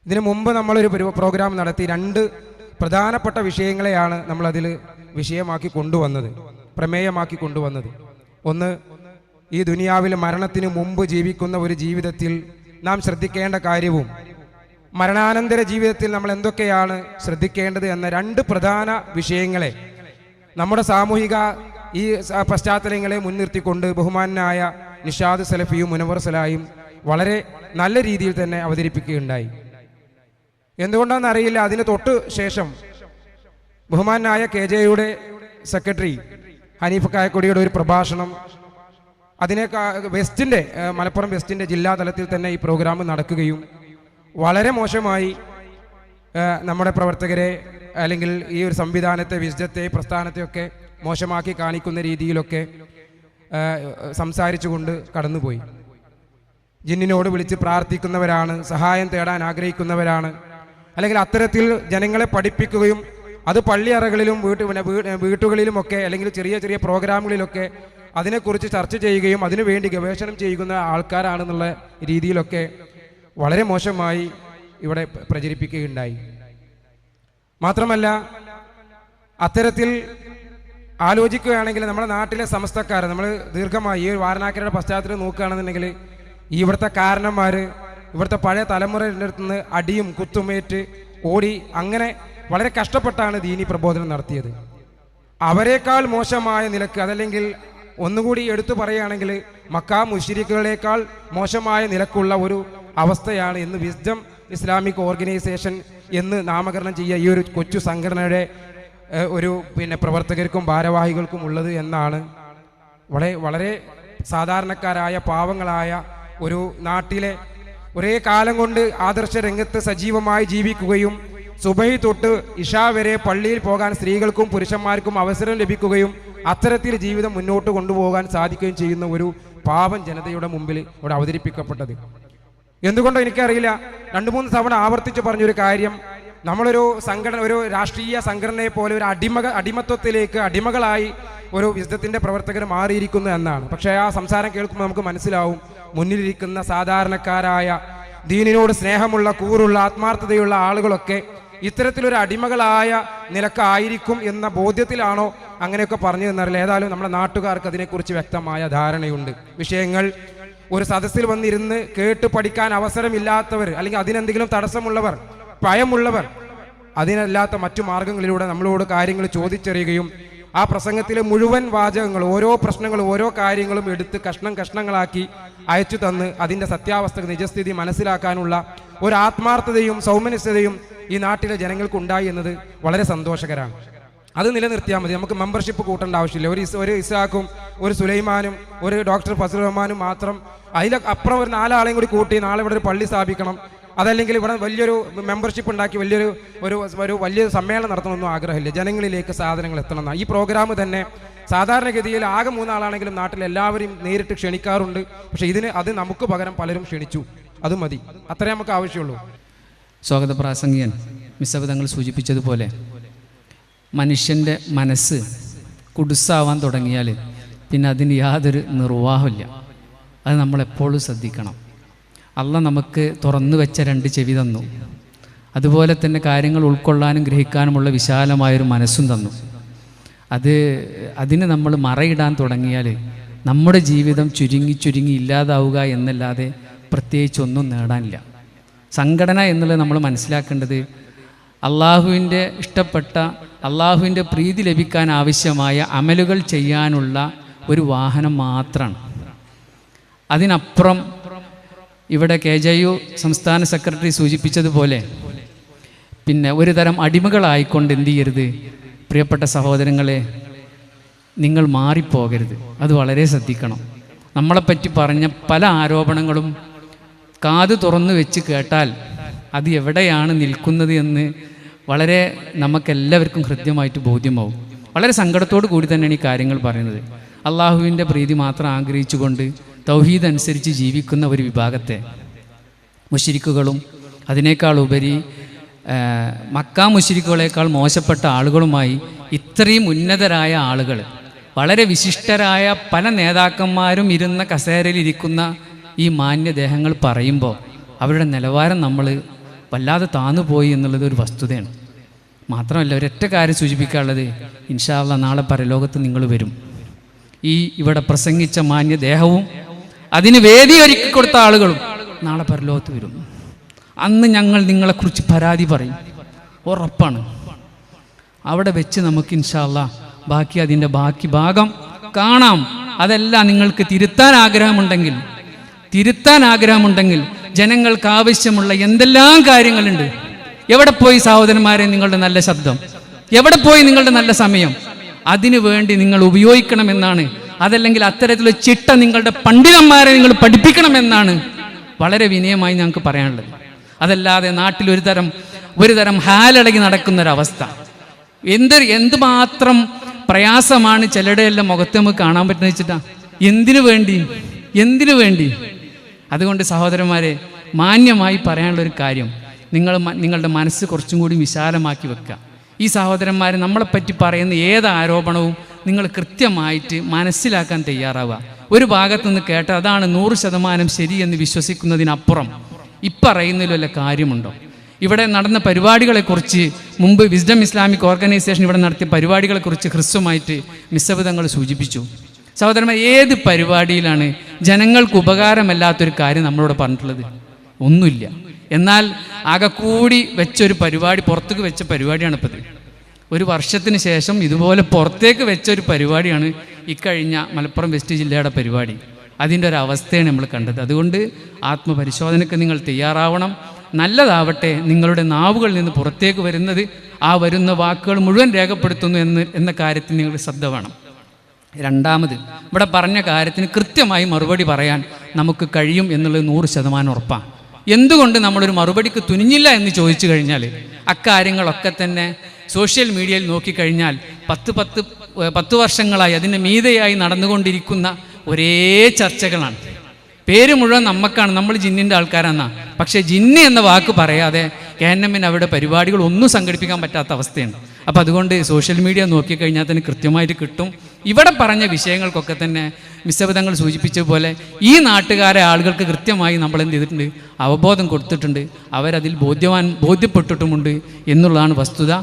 ഇതിനു മുമ്പ് നമ്മളൊരു പ്രോഗ്രാം നടത്തി. 2 പ്രധാനപ്പെട്ട വിഷയങ്ങളെയാണ് നമ്മളതിൽ വിഷയമാക്കി കൊണ്ടുവന്നത്, പ്രമേയമാക്കി കൊണ്ടുവന്നത്. ഒന്ന്, ഈ ദുനിയാവിൽ മരണത്തിന് മുമ്പ് ജീവിക്കുന്ന ഒരു ജീവിതത്തിൽ നാം ശ്രദ്ധിക്കേണ്ട കാര്യവും മരണാനന്തര ജീവിതത്തിൽ നമ്മൾ എന്തൊക്കെയാണ് ശ്രദ്ധിക്കേണ്ടത് എന്ന 2 പ്രധാന വിഷയങ്ങളെ നമ്മുടെ സാമൂഹിക ഈ പശ്ചാത്തലങ്ങളെ മുൻനിർത്തിക്കൊണ്ട് ബഹുമാനായ നിഷാദ് സലഫിയും മുനവർ സലായും വളരെ നല്ല രീതിയിൽ തന്നെ അവതരിപ്പിക്കുകയുണ്ടായി. എന്തുകൊണ്ടാണെന്ന് അറിയില്ല, അതിന് തൊട്ട് ശേഷം ബഹുമാനായ KJയുടെ സെക്രട്ടറി ഹനീഫ് കായക്കൊടിയുടെ ഒരു പ്രഭാഷണം, വെസ്റ്റിൻ്റെ മലപ്പുറം വെസ്റ്റിൻ്റെ ജില്ലാതലത്തിൽ തന്നെ ഈ പ്രോഗ്രാം നടക്കുകയും വളരെ മോശമായി നമ്മുടെ പ്രവർത്തകരെ അല്ലെങ്കിൽ ഈ ഒരു സംവിധാനത്തെ, വിസ്ഡത്തെ, പ്രസ്ഥാനത്തെയൊക്കെ മോശമാക്കി കാണിക്കുന്ന രീതിയിലൊക്കെ സംസാരിച്ചുകൊണ്ട് കടന്നുപോയി. ജിന്നിനോട് വിളിച്ച് പ്രാർത്ഥിക്കുന്നവരാണ്, സഹായം തേടാൻ ആഗ്രഹിക്കുന്നവരാണ്, അല്ലെങ്കിൽ അത്തരത്തിൽ ജനങ്ങളെ പഠിപ്പിക്കുകയും അത് പള്ളിയറകളിലും വീട്ടുകളിലുമൊക്കെ അല്ലെങ്കിൽ ചെറിയ ചെറിയ പ്രോഗ്രാമുകളിലൊക്കെ അതിനെക്കുറിച്ച് ചർച്ച ചെയ്യുകയും അതിനുവേണ്ടി ഗവേഷണം ചെയ്യുന്ന ആൾക്കാരാണെന്നുള്ള രീതിയിലൊക്കെ വളരെ മോശമായി ഇവിടെ പ്രചരിപ്പിക്കുകയുണ്ടായി. മാത്രമല്ല, അത്തരത്തിൽ ആലോചിക്കുകയാണെങ്കിൽ നമ്മുടെ നാട്ടിലെ സമസ്തക്കാർ, നമ്മൾ ദീർഘമായി ഈ വാരണാക്കരയുടെ പശ്ചാത്തലം നോക്കുകയാണെന്നുണ്ടെങ്കിൽ ഇവിടുത്തെ കാരണന്മാർ ഇവിടുത്തെ പഴയ തലമുറയുടെ അടുത്ത് നിന്ന് അടിയും കുത്തുമേറ്റ് ഓടി അങ്ങനെ വളരെ കഷ്ടപ്പെട്ടാണ് ദീനി പ്രബോധനം നടത്തിയത്. അവരെക്കാൾ മോശമായ നിലക്ക്, അതല്ലെങ്കിൽ ഒന്നുകൂടി എടുത്തു പറയുകയാണെങ്കിൽ മക്കാ മുശ്രിക്കുകളേക്കാൾ മോശമായ നിലക്കുള്ള ഒരു അവസ്ഥയാണ് ഇന്ന് വിസ്ഡം ഇസ്ലാമിക് ഓർഗനൈസേഷൻ എന്ന് നാമകരണം ചെയ്യുക ഈ ഒരു കൊച്ചു സംഘടനയുടെ ഒരു പ്രവർത്തകർക്കും ഭാരവാഹികൾക്കും ഉള്ളത് എന്നാണ് വളരെ സാധാരണക്കാരായ പാവങ്ങളായ ഒരു നാട്ടിലെ ഒരേ കാലം കൊണ്ട് ആദർശ രംഗത്ത് സജീവമായി ജീവിക്കുകയും സുബഹി തൊട്ട് ഇഷാ വരെ പള്ളിയിൽ പോകാൻ സ്ത്രീകൾക്കും പുരുഷന്മാർക്കും അവസരം ലഭിക്കുകയും അത്തരത്തിൽ ജീവിതം മുന്നോട്ട് കൊണ്ടുപോകാൻ സാധിക്കുകയും ചെയ്യുന്ന ഒരു പാവം ജനതയുടെ മുമ്പിൽ ഇവിടെ അവതരിപ്പിക്കപ്പെട്ടത്. എന്തുകൊണ്ടോ എനിക്കറിയില്ല, 2-3 തവണ ആവർത്തിച്ച് പറഞ്ഞൊരു കാര്യം, നമ്മളൊരു സംഘടന, ഒരു രാഷ്ട്രീയ സംഘടനയെ പോലെ ഒരു അടിമത്വത്തിലേക്ക് അടിമകളായി ഒരു വിസ്ഡത്തിന്റെ പ്രവർത്തകർ മാറിയിരിക്കുന്നു എന്നാണ്. പക്ഷേ ആ സംസാരം കേൾക്കുമ്പോൾ നമുക്ക് മനസ്സിലാവും, മുന്നിലിരിക്കുന്ന സാധാരണക്കാരായ ദീനിനോട് സ്നേഹമുള്ള, കൂറുള്ള, ആത്മാർത്ഥതയുള്ള ആളുകളൊക്കെ ഇത്തരത്തിലൊരു അടിമകളായ നിലക്കായിരിക്കും എന്ന ബോധ്യത്തിലാണോ അങ്ങനെയൊക്കെ പറഞ്ഞു എന്നറിയില്ല. ഏതായാലും നമ്മുടെ നാട്ടുകാർക്ക് അതിനെക്കുറിച്ച് വ്യക്തമായ ധാരണയുണ്ട്. വിഷയങ്ങൾ ഒരു സദസ്സിൽ വന്നിരുന്ന് കേട്ട് പഠിക്കാൻ അവസരമില്ലാത്തവർ, അല്ലെങ്കിൽ അതിനെന്തെങ്കിലും തടസ്സമുള്ളവർ, ഭയമുള്ളവർ, അതിനല്ലാത്ത മറ്റു മാർഗങ്ങളിലൂടെ നമ്മളോട് കാര്യങ്ങൾ ചോദിച്ചറിയുകയും ആ പ്രസംഗത്തിലെ മുഴുവൻ വാചകങ്ങൾ, ഓരോ പ്രശ്നങ്ങളും ഓരോ കാര്യങ്ങളും എടുത്ത് കഷ്ണങ്ങളാക്കി അയച്ചു തന്ന് അതിൻ്റെ സത്യാവസ്ഥ, നിജസ്ഥിതി മനസ്സിലാക്കാനുള്ള ഒരു ആത്മാർത്ഥതയും സൗമനസ്യതയും ഈ നാട്ടിലെ ജനങ്ങൾക്കുണ്ടായി എന്നത് വളരെ സന്തോഷകരമാണ്. അത് നിലനിർത്തിയാൽ മതി. നമുക്ക് മെമ്പർഷിപ്പ് കൂട്ടേണ്ട ആവശ്യമില്ല. ഒരു ഇസാഖും ഒരു സുലൈമാനും ഒരു ഡോക്ടർ ഫസൽ റഹ്മാനും മാത്രം, അതിലപ്പുറം ഒരു 4 ആളെയും കൂടി കൂട്ടി നാളെ ഇവിടെ ഒരു പള്ളി സ്ഥാപിക്കണം, അതല്ലെങ്കിൽ ഇവിടെ വലിയൊരു മെമ്പർഷിപ്പ് ഉണ്ടാക്കി വലിയ സമ്മേളനം നടത്തണമെന്നും ആഗ്രഹമില്ല. ജനങ്ങളിലേക്ക് സാധനങ്ങൾ എത്തണം. ഈ പ്രോഗ്രാം തന്നെ സാധാരണഗതിയിൽ ആകെ 3 ആളാണെങ്കിലും നാട്ടിൽ എല്ലാവരെയും നേരിട്ട് ക്ഷണിക്കാറുണ്ട്. പക്ഷെ അത് നമുക്ക് പകരം പലരും ക്ഷണിച്ചു, അത് മതി, അത്രേ നമുക്ക് ആവശ്യമുള്ളൂ. സ്വാഗത പ്രാസംഗികൻ മിസ്സബ് തങ്ങൾ സൂചിപ്പിച്ചതുപോലെ മനുഷ്യൻ്റെ മനസ്സ് കുടുസാവാൻ തുടങ്ങിയാൽ പിന്നെ അതിന് യാതൊരു നിർവാഹമില്ല. അത് നമ്മളെപ്പോഴും ശ്രദ്ധിക്കണം. അള്ളാഹ് നമുക്ക് തുറന്നു വെച്ച 2 ചെവി തന്നു, അതുപോലെ തന്നെ കാര്യങ്ങൾ ഉൾക്കൊള്ളാനും ഗ്രഹിക്കാനുമുള്ള വിശാലമായൊരു മനസ്സും തന്നു. അതിന് നമ്മൾ മറയിടാൻ തുടങ്ങിയാൽ നമ്മുടെ ജീവിതം ചുരുങ്ങി ഇല്ലാതാവുക എന്നല്ലാതെ പ്രത്യേകിച്ചൊന്നും നേടാനില്ല. സംഘടന എന്നുള്ളത് നമ്മൾ മനസ്സിലാക്കേണ്ടത് അള്ളാഹുവിൻ്റെ ഇഷ്ടപ്പെട്ട, അള്ളാഹുവിൻ്റെ പ്രീതി ലഭിക്കാൻ ആവശ്യമായ അമലുകൾ ചെയ്യാനുള്ള ഒരു വാഹനം മാത്രമാണ്. അതിനപ്പുറം ഇവിടെ KJU സംസ്ഥാന സെക്രട്ടറി സൂചിപ്പിച്ചതുപോലെ പിന്നെ ഒരു തരം അടിമകളായിക്കൊണ്ട് എന്ത് ചെയ്യരുത്, പ്രിയപ്പെട്ട സഹോദരങ്ങളെ, നിങ്ങൾ മാറിപ്പോകരുത്. അത് വളരെ ശ്രദ്ധിക്കണം. നമ്മളെപ്പറ്റി പറഞ്ഞ പല ആരോപണങ്ങളും കാത് തുറന്നു വെച്ച് കേട്ടാൽ അത് എവിടെയാണ് നിൽക്കുന്നത് എന്ന് വളരെ നമുക്കെല്ലാവർക്കും ഹൃദ്യമായിട്ട് ബോധ്യമാവും. വളരെ സങ്കടത്തോടു കൂടി തന്നെയാണ് ഈ കാര്യങ്ങൾ പറയുന്നത്. അള്ളാഹുവിൻ്റെ പ്രീതി മാത്രം ആഗ്രഹിച്ചുകൊണ്ട് തൗഹീദ് അനുസരിച്ച് ജീവിക്കുന്ന ഒരു വിഭാഗത്തെ മുശ്രിക്കുകളും അതിനേക്കാൾ ഉപരി മക്കാ മുശ്രിക്കുകളേക്കാൾ മോശപ്പെട്ട ആളുകളുമായി ഇത്രയും ഉന്നതരായ ആളുകൾ, വളരെ വിശിഷ്ടരായ പല നേതാക്കന്മാരും ഇരുന്ന കസേരയിലിരിക്കുന്ന ഈ മാന്യദേഹങ്ങൾ പറയുമ്പോൾ അവരുടെ നിലവാരം നമ്മൾ വല്ലാതെ താന്നു പോയി എന്നുള്ളത് ഒരു വസ്തുതയാണ്. മാത്രമല്ല ഒരൊറ്റ കാര്യം സൂചിപ്പിക്കാനുള്ളത്, ഇൻഷാ അല്ലാഹ് നാളെ പരലോകത്ത് നിങ്ങൾ വരും. ഇവിടെ പ്രസംഗിച്ച മാന്യദേഹവും അതിന് വേദി ഒരുക്കി കൊടുത്ത ആളുകളും നാളെ പരലോകത്ത് വരും. അന്ന് ഞങ്ങൾ നിങ്ങളെക്കുറിച്ച് പരാതി പറയും, ഉറപ്പാണ്. അവിടെ വെച്ച് നമുക്ക് ഇൻഷാ അല്ലാഹ് അതിൻ്റെ ബാക്കി ഭാഗം കാണാം. അതെല്ലാം നിങ്ങൾക്ക് തിരുത്താൻ ആഗ്രഹമുണ്ടെങ്കിൽ ജനങ്ങൾക്ക് ആവശ്യമുള്ള എന്തെല്ലാം കാര്യങ്ങളുണ്ട്. എവിടെ പോയി സഹോദരന്മാരെ നിങ്ങളുടെ നല്ല ശബ്ദം? എവിടെ പോയി നിങ്ങളുടെ നല്ല സമയം? അതിനു വേണ്ടി നിങ്ങൾ ഉപയോഗിക്കണമെന്നാണ്. അതല്ലെങ്കിൽ അത്തരത്തിലുള്ള ചിട്ട നിങ്ങളുടെ പണ്ഡിതന്മാരെ നിങ്ങൾ പഠിപ്പിക്കണമെന്നാണ് വളരെ വിനയമായി ഞങ്ങൾക്ക് പറയാനുള്ളത്. അതല്ലാതെ നാട്ടിൽ ഒരു തരം ഹാലടങ്ങി നടക്കുന്നൊരവസ്ഥ, എന്തുമാത്രം പ്രയാസമാണ് ചിലരുടെ എല്ലാം മുഖത്ത് നമുക്ക് കാണാൻ പറ്റുന്ന വെച്ചിട്ടാ. എന്തിനു വേണ്ടി? അതുകൊണ്ട് സഹോദരന്മാരെ, മാന്യമായി പറയാനുള്ളൊരു കാര്യം, നിങ്ങളുടെ മനസ്സ് കുറച്ചും കൂടി വിശാലമാക്കി വെക്കുക. ഈ സഹോദരന്മാർ നമ്മളെപ്പറ്റി പറയുന്ന ഏത് ആരോപണവും നിങ്ങൾ കൃത്യമായിട്ട് മനസ്സിലാക്കാൻ തയ്യാറാവുക. ഒരു ഭാഗത്തുനിന്ന് കേട്ട അതാണ് 100% ശരി എന്ന് വിശ്വസിക്കുന്നതിനപ്പുറം ഇപ്പറയുന്നതിൽ വല്ല കാര്യമുണ്ടോ? ഇവിടെ നടന്ന പരിപാടികളെക്കുറിച്ച് മുമ്പ് വിസ്ഡം ഇസ്ലാമിക് ഓർഗനൈസേഷൻ ഇവിടെ നടത്തിയ പരിപാടികളെക്കുറിച്ച് ഹ്രസ്വമായിട്ട് മിസ്സബ് തങ്ങൾ സൂചിപ്പിച്ചു. സഹോദരന്മാർ, ഏത് പരിപാടിയിലാണ് ജനങ്ങൾക്ക് ഉപകാരമല്ലാത്തൊരു കാര്യം നമ്മളോട് പറഞ്ഞിട്ടുള്ളത്? ഒന്നുമില്ല. എന്നാൽ ആകെ കൂടി വെച്ചൊരു പരിപാടി, പുറത്തേക്ക് വെച്ച പരിപാടിയാണ് ഇപ്പോൾ ഇത്. ഒരു വർഷത്തിന് ശേഷം ഇതുപോലെ പുറത്തേക്ക് വെച്ചൊരു പരിപാടിയാണ് ഇക്കഴിഞ്ഞ മലപ്പുറം വെസ്റ്റ് ജില്ലയുടെ പരിപാടി. അതിൻ്റെ ഒരു അവസ്ഥയാണ് നമ്മൾ കണ്ടത്. അതുകൊണ്ട് ആത്മപരിശോധനയ്ക്ക് നിങ്ങൾ തയ്യാറാവണം. നല്ലതാവട്ടെ നിങ്ങളുടെ നാവുകളിൽ നിന്ന് പുറത്തേക്ക് വരുന്നത്, ആ വരുന്ന വാക്കുകൾ മുഴുവൻ രേഖപ്പെടുത്തുന്നു എന്ന കാര്യത്തിൽ നിങ്ങൾ ശ്രദ്ധ വേണം. രണ്ടാമത്, ഇവിടെ പറഞ്ഞ കാര്യത്തിന് കൃത്യമായി മറുപടി പറയാൻ നമുക്ക് കഴിയും എന്നുള്ളത് 100% ഉറപ്പാണ്. എന്തുകൊണ്ട് നമ്മളൊരു മറുപടിക്ക് തുനിഞ്ഞില്ല എന്ന് ചോദിച്ചു കഴിഞ്ഞാൽ, അക്കാര്യങ്ങളൊക്കെ തന്നെ സോഷ്യൽ മീഡിയയിൽ നോക്കിക്കഴിഞ്ഞാൽ 10 വർഷങ്ങളായി അതിൻ്റെ മീതെയായി നടന്നുകൊണ്ടിരിക്കുന്ന ഒരേ ചർച്ചകളാണ്. പേര് മുഴുവൻ നമുക്കാണ്, നമ്മൾ ജിന്നിൻ്റെ ആൾക്കാരാണെന്നാണ്. പക്ഷേ ജിന്ന് എന്ന വാക്ക് പറയാതെ KNM അവിടെ പരിപാടികൾ ഒന്നും സംഘടിപ്പിക്കാൻ പറ്റാത്ത അവസ്ഥയാണ്. അപ്പോൾ അതുകൊണ്ട് സോഷ്യൽ മീഡിയ നോക്കിക്കഴിഞ്ഞാൽ തന്നെ കൃത്യമായിട്ട് കിട്ടും. ഇവിടെ പറഞ്ഞ വിഷയങ്ങൾക്കൊക്കെ തന്നെ മിസ്സബ് തങ്ങൾ സൂചിപ്പിച്ചതുപോലെ ഈ നാട്ടുകാരെ ആളുകൾക്ക് കൃത്യമായി നമ്മൾ എന്ത് ചെയ്തിട്ടുണ്ട്? അവബോധം കൊടുത്തിട്ടുണ്ട്. അവരതിൽ ബോധ്യപ്പെട്ടിട്ടുമുണ്ട് എന്നുള്ളതാണ് വസ്തുത.